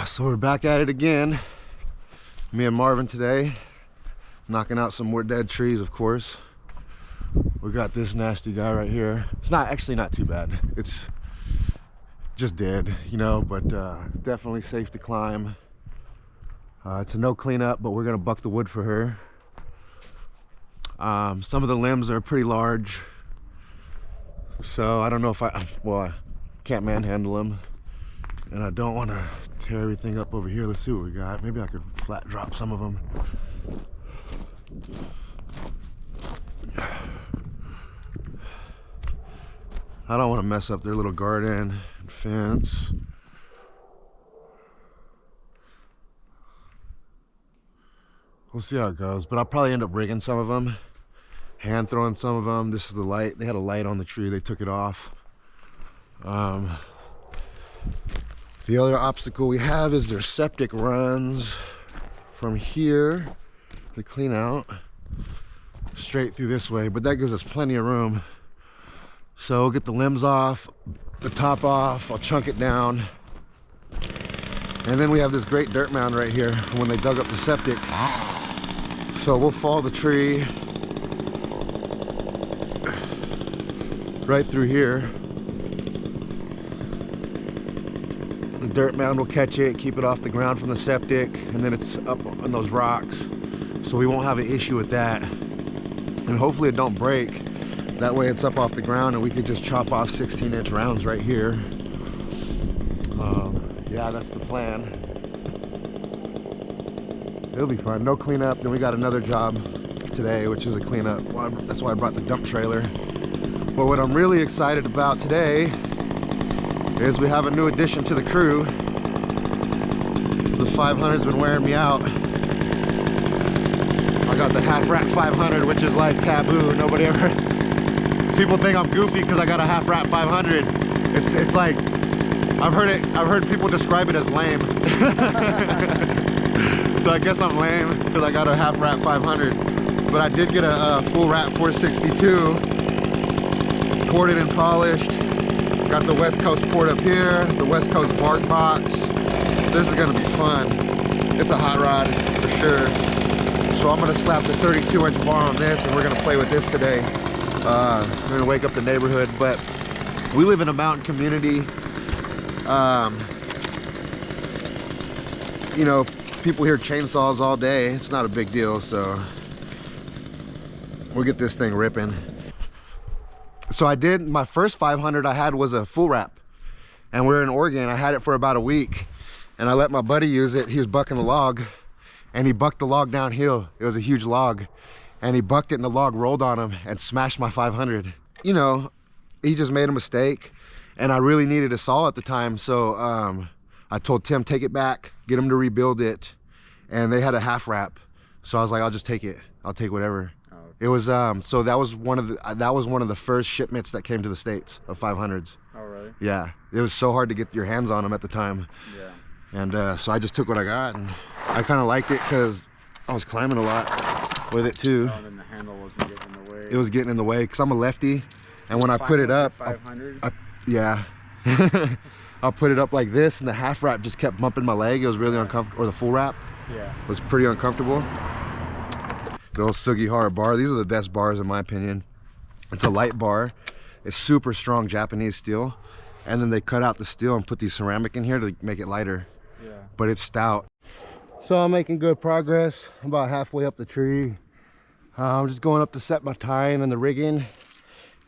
So we're back at it again. Me and Marvin today, knocking out some more dead trees, of course. We got this nasty guy right here. It's actually not too bad. It's just dead, you know, but it's definitely safe to climb. It's a no cleanup, but we're gonna buck the wood for her. Some of the limbs are pretty large, so I don't know if I can't manhandle them. And I don't want to tear everything up over here. Let's see what we got. Maybe I could flat drop some of them. I don't want to mess up their little garden and fence. We'll see how it goes, but I'll probably end up rigging some of them, hand throwing some of them. This is the light. They had a light on the tree. They took it off. The other obstacle we have is their septic runs from here to clean out straight through this way, but that gives us plenty of room. So we'll get the limbs off, the top off, I'll chunk it down. And then we have this great dirt mound right here from when they dug up the septic. So we'll follow the tree right through here. The dirt mound will catch it, keep it off the ground from the septic, and then it's up on those rocks. So we won't have an issue with that. And hopefully it don't break. That way it's up off the ground and we could just chop off 16-inch rounds right here. Yeah, that's the plan. It'll be fun. No cleanup. Then we got another job today, which is a cleanup. Well, that's why I brought the dump trailer. But what I'm really excited about today is we have a new addition to the crew. The 500's been wearing me out. I got the half wrap 500, which is like taboo. Nobody ever, people think I'm goofy because I got a half wrap 500. It's like, I've heard people describe it as lame. So I guess I'm lame because I got a half wrap 500. But I did get a full wrap 462, poured it and polished. Got the West Coast port up here, the West Coast bark box. This is gonna be fun. It's a hot rod for sure. So I'm gonna slap the 32-inch bar on this and we're gonna play with this today. We're gonna wake up the neighborhood, but we live in a mountain community. You know, people hear chainsaws all day. It's not a big deal, so we'll get this thing ripping. So I did, my first 500 I had was a full wrap, and we're in Oregon. I had it for about a week, and I let my buddy use it. He was bucking a log, and he bucked the log downhill. It was a huge log, and he bucked it, and the log rolled on him and smashed my 500. You know, he just made a mistake, and I really needed a saw at the time, so I told Tim, take it back, get him to rebuild it, and they had a half wrap. So I was like, I'll just take it. I'll take whatever. It was so that was one of the first shipments that came to the States of 500s. Oh really? Yeah, it was so hard to get your hands on them at the time. Yeah. And so I just took what I got, and I kind of liked it because I was climbing a lot with it too. Oh, and then the handle wasn't getting in the way. It was getting in the way because I'm a lefty, and when I put it up, 500. Yeah, I'll put it up like this, and the half wrap just kept bumping my leg. It was really uncomfortable, or the full wrap. Yeah. Was pretty uncomfortable. The old sugihara bar. These are the best bars in my opinion. It's a light bar. It's super strong Japanese steel, and then they cut out the steel and put the ceramic in here to make it lighter. Yeah. But it's stout. So I'm making good progress. I'm about halfway up the tree. I'm just going up to set my tying and the rigging,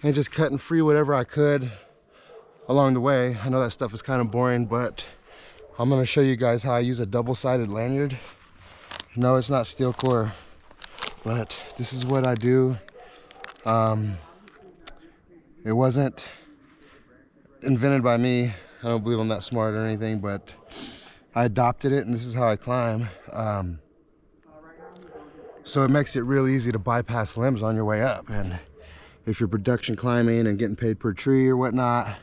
and just cutting free whatever I could along the way. I know that stuff is kind of boring, but I'm going to show you guys how I use a double-sided lanyard. No, it's not steel core, but this is what I do. It wasn't invented by me. I don't believe I'm that smart or anything, but I adopted it, and this is how I climb. So it makes it real easy to bypass limbs on your way up. And if you're production climbing and getting paid per tree or whatnot,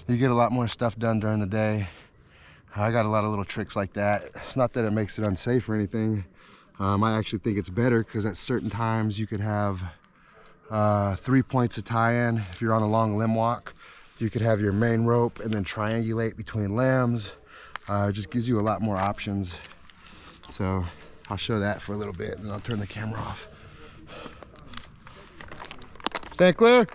you get a lot more stuff done during the day. I got a lot of little tricks like that. It's not that it makes it unsafe or anything. I actually think it's better because at certain times you could have 3 points of tie-in. If you're on a long limb walk, you could have your main rope and then triangulate between limbs. It just gives you a lot more options. So I'll show that for a little bit and then I'll turn the camera off. Stand clear.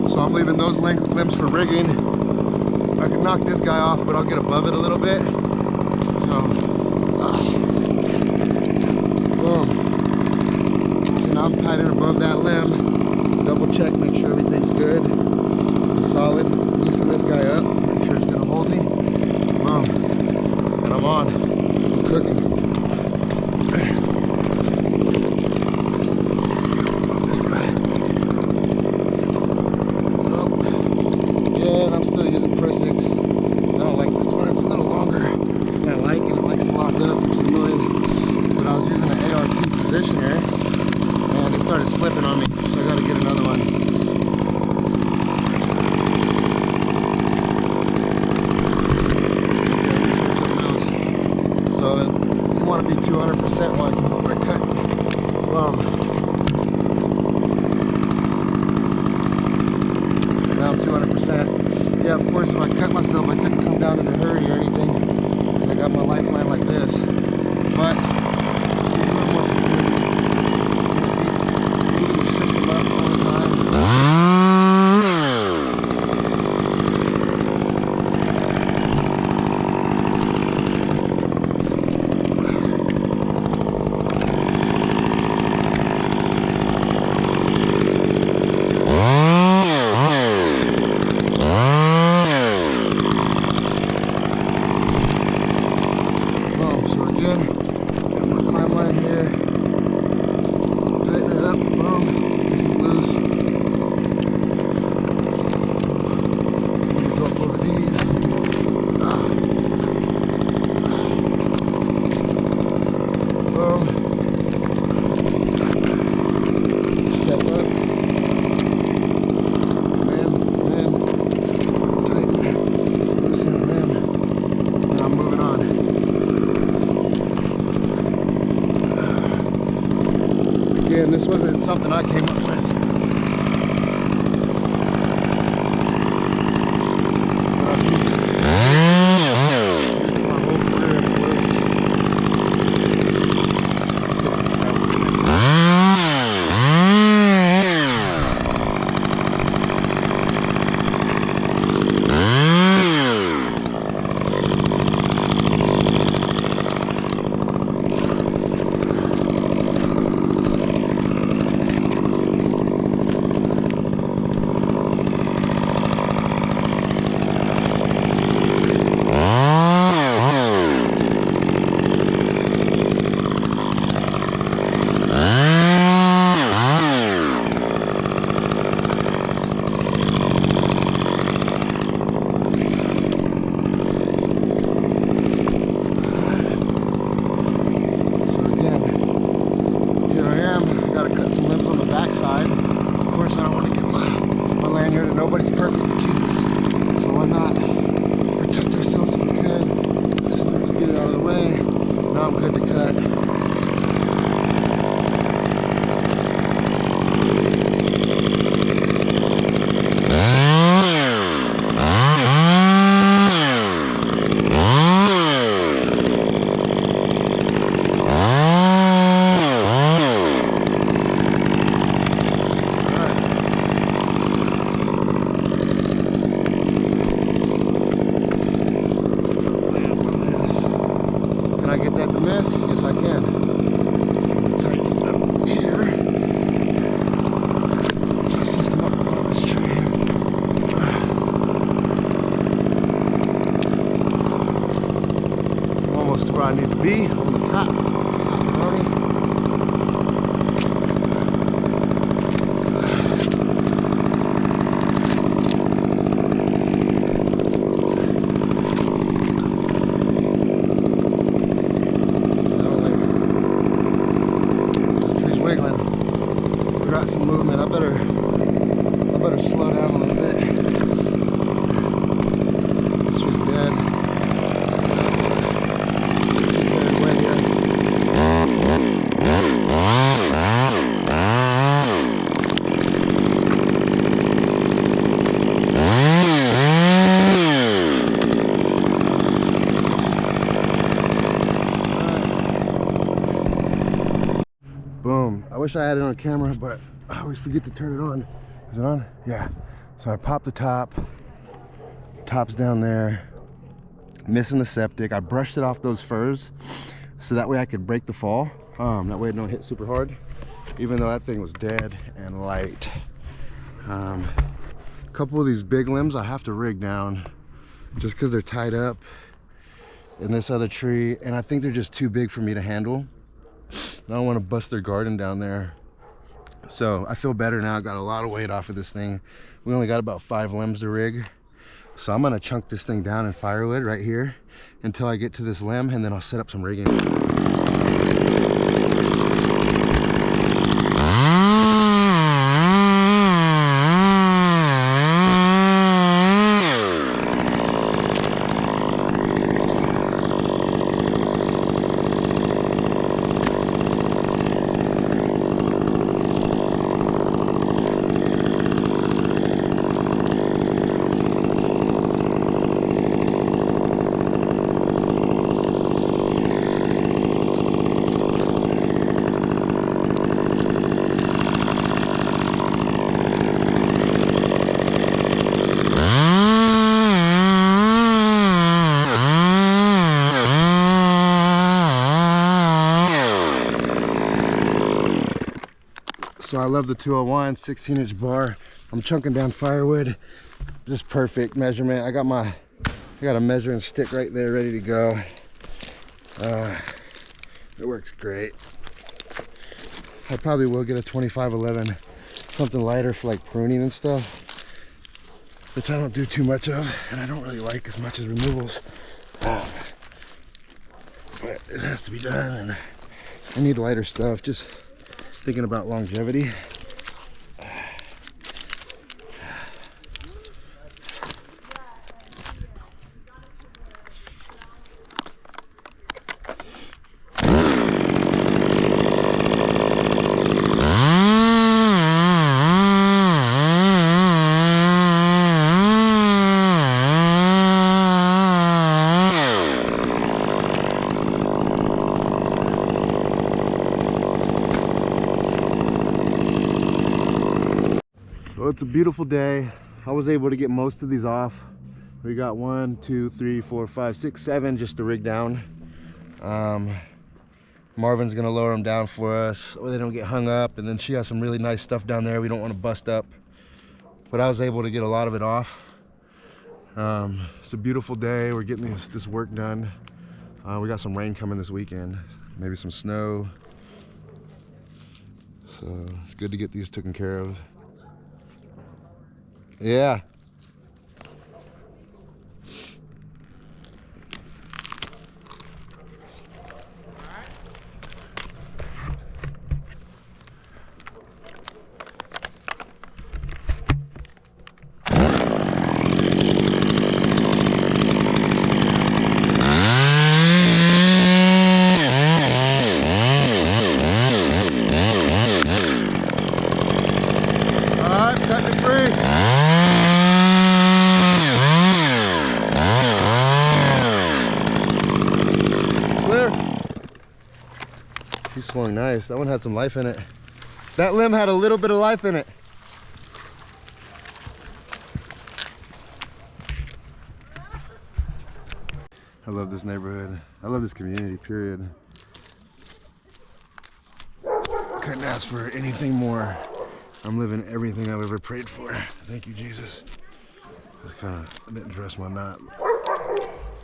So I'm leaving those limbs for rigging. I can knock this guy off, but I'll get above it a little bit. So, boom. So now I'm tied in above that limb. Double check, make sure everything's good and solid. Loosen this guy up, make sure it's gonna hold me. Boom. And I'm on. I'm cooking. This guy. Oh. Yeah, and I'm still using Prisix. I don't like this one. It's a little longer than I like, and it likes to lock up, which is annoying. But I was using an ART positioner, and it started slipping on me, so I got to get another one. So you want to be 200% while we're cutting. Now I'm 200%. Yeah, of course, if I cut myself, I couldn't come down in a hurry or anything, because I got my lifeline like this. But it's a little more security. It beats your system up all the time. And this wasn't something I came up with. Nobody's perfect, Jesus. So why not protect ourselves if we could? So let's get it out of the way. Now I'm good to cut. Can I get that to miss? Yes, I can. Tighten it up here. Get the system up on this tree here. I'm almost to where I need to be on the top. Some movement. I better slow down a little bit. This was dead. Too far away yet. wish I had it on camera, but I always forget to turn it on. Is it on? Yeah. So I popped the top. Top's down there. Missing the septic. I brushed it off those furs so that way I could break the fall. That way it don't hit super hard, even though that thing was dead and light. A couple of these big limbs I have to rig down just because they're tied up in this other tree, and I think they're just too big for me to handle. I don't want to bust their garden down there. So I feel better now. I got a lot of weight off of this thing. We only got about 5 limbs to rig. So I'm gonna chunk this thing down in firewood right here until I get to this limb, and then I'll set up some rigging. So I love the 201 16-inch bar. I'm chunking down firewood, just perfect measurement. I got a measuring stick right there ready to go. It works great. I probably will get a 2511, something lighter for like pruning and stuff, which I don't do too much of, and I don't really like as much as removals. But it has to be done, and I need lighter stuff. Just thinking about longevity. So it's a beautiful day. I was able to get most of these off. We got 1, 2, 3, 4, 5, 6, 7 just to rig down. Marvin's gonna lower them down for us so they don't get hung up, and then she has some really nice stuff down there we don't want to bust up. But I was able to get a lot of it off. It's a beautiful day. We're getting this work done. We got some rain coming this weekend, maybe some snow. So it's good to get these taken care of. Yeah. She's swung nice. That one had some life in it. That limb had a little bit of life in it. I love this neighborhood. I love this community, period. Couldn't ask for anything more. I'm living everything I've ever prayed for. Thank you, Jesus. I didn't dress my knot.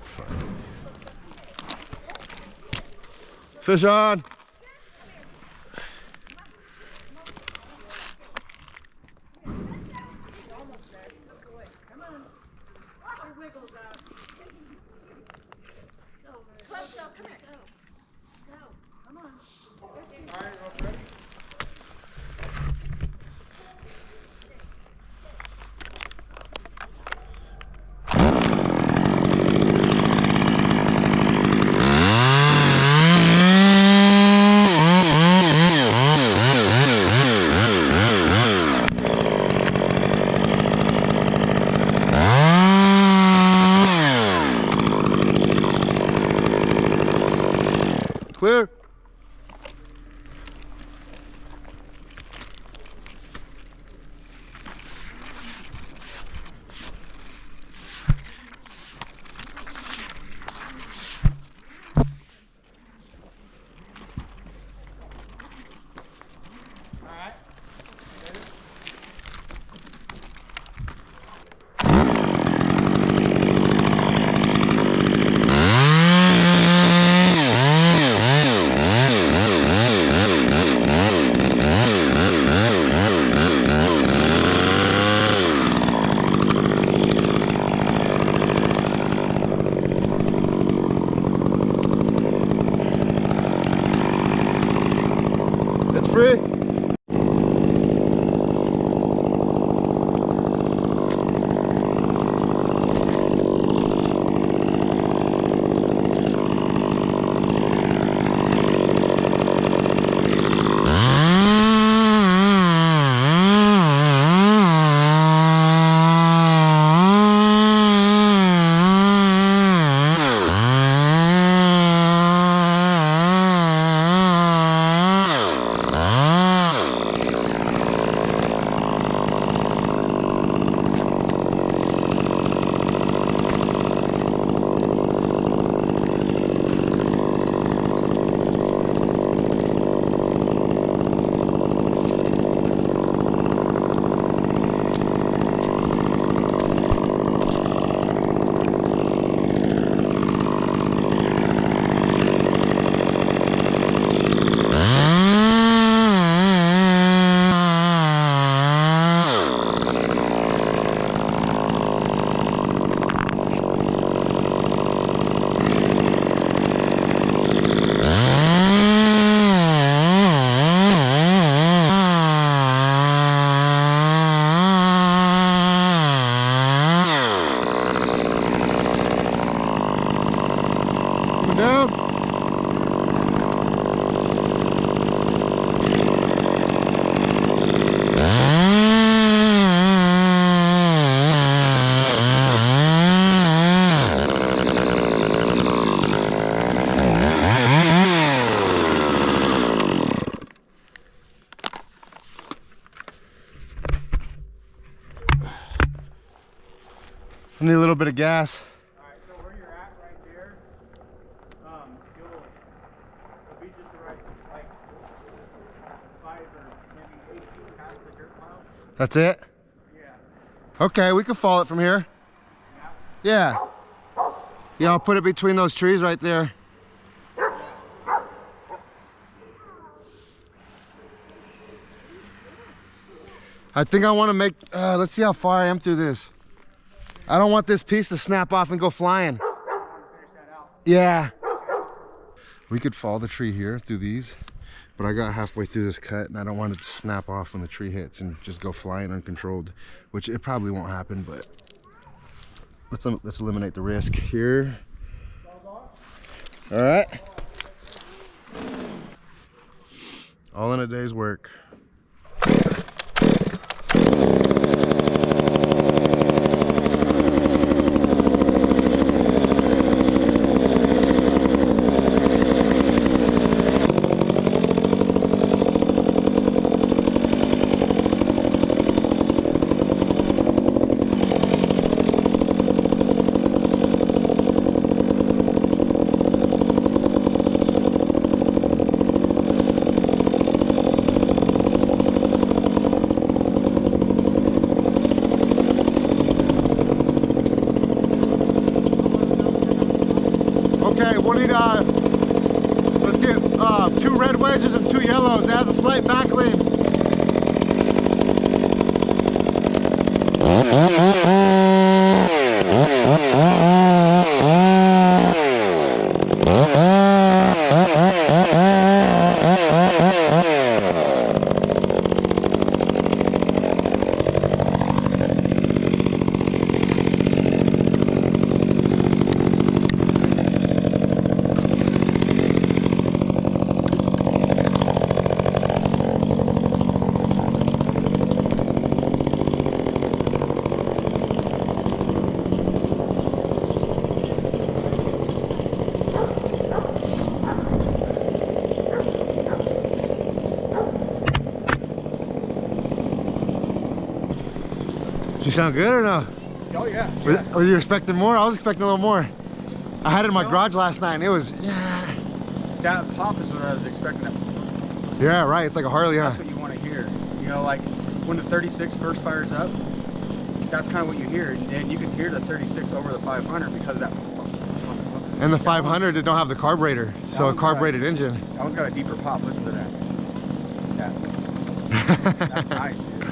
Fine. Fish on! Clear. I need a little bit of gas. All right, so where you're at right there, it'll be just right, like 5 or maybe 8 feet past the dirt pile. That's it? Yeah. Okay, we can follow it from here. Yeah. Yeah. Yeah, I'll put it between those trees right there. I think I want to make, let's see how far I am through this. I don't want this piece to snap off and go flying. Yeah. We could follow the tree here through these, but I got halfway through this cut and I don't want it to snap off when the tree hits and just go flying uncontrolled, which it probably won't happen, but let's eliminate the risk here. All right. All in a day's work. Okay, we'll need, let's get 2 red wedges and 2 yellows. It has a slight back lean. Does she sound good or no? Oh yeah. Were you expecting more? I was expecting a little more. I had it in my garage last night and it was, yeah. That pop is what I was expecting. Yeah, right. It's like a Harley, huh? That's what you want to hear. You know, like when the 36 first fires up, that's kind of what you hear. And you can hear the 36 over the 500 because of that. And the 500, it don't have the carburetor, so a carbureted engine. That one's got a deeper pop. Listen to that. Yeah. That's nice, dude.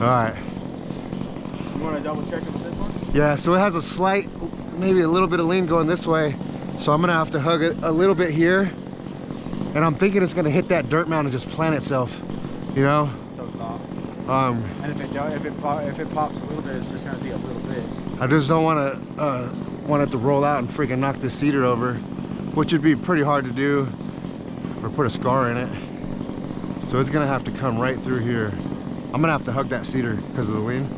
All right. You want to double check it with this one? Yeah, so it has a slight, maybe a little bit of lean going this way. So I'm gonna have to hug it a little bit here. And I'm thinking it's gonna hit that dirt mound and just plant itself, you know? It's so soft. And if it pops a little bit, it's just gonna be a little bit. I just don't want it to roll out and freaking knock this cedar over, which would be pretty hard to do, or put a scar in it. So it's gonna have to come right through here. I'm gonna have to hug that cedar because of the lean.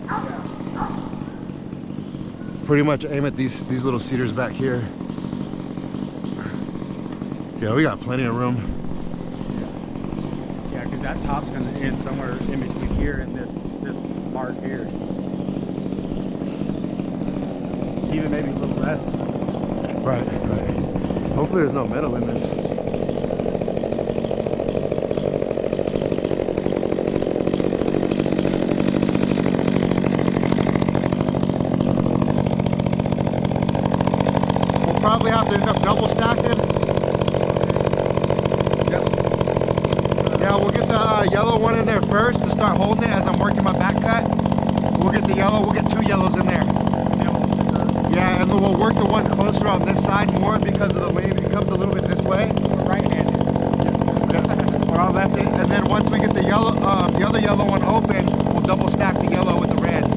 Pretty much aim at these little cedars back here. Yeah, we got plenty of room. Yeah, because that top's gonna end somewhere in between here and this mark here. Even maybe a little less. Right, right. Hopefully there's no metal in there. We'll probably have to end up double stacking. Yep. Yeah, we'll get the yellow one in there first to start holding it as I'm working my back cut. We'll get the yellow, we'll get 2 yellows in there. Yeah, and then we'll work the one closer on this side more because of the lean. It comes a little bit this way. Right-handed. Or I'll left it, and then once we get the yellow, the other yellow one open, we'll double stack the yellow with the red.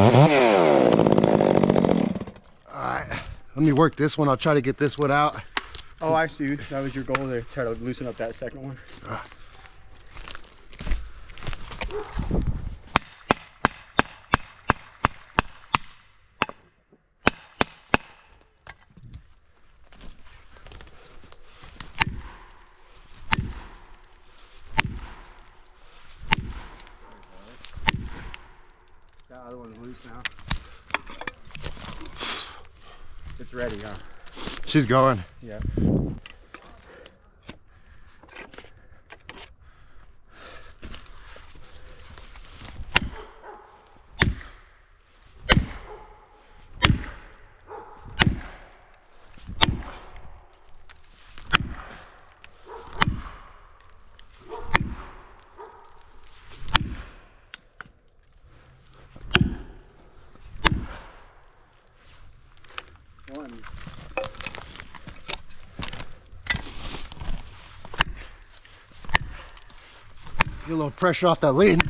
Alright, let me work this one. I'll try to get this one out. Oh, I see. That was your goal to try to loosen up that second one. That other one's loose now. It's ready, huh? She's going. Yeah. One. Get a little pressure off that lead.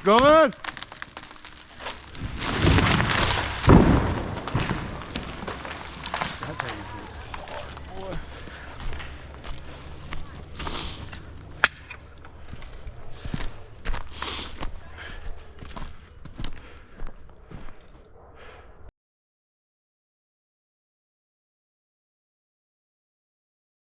Go in.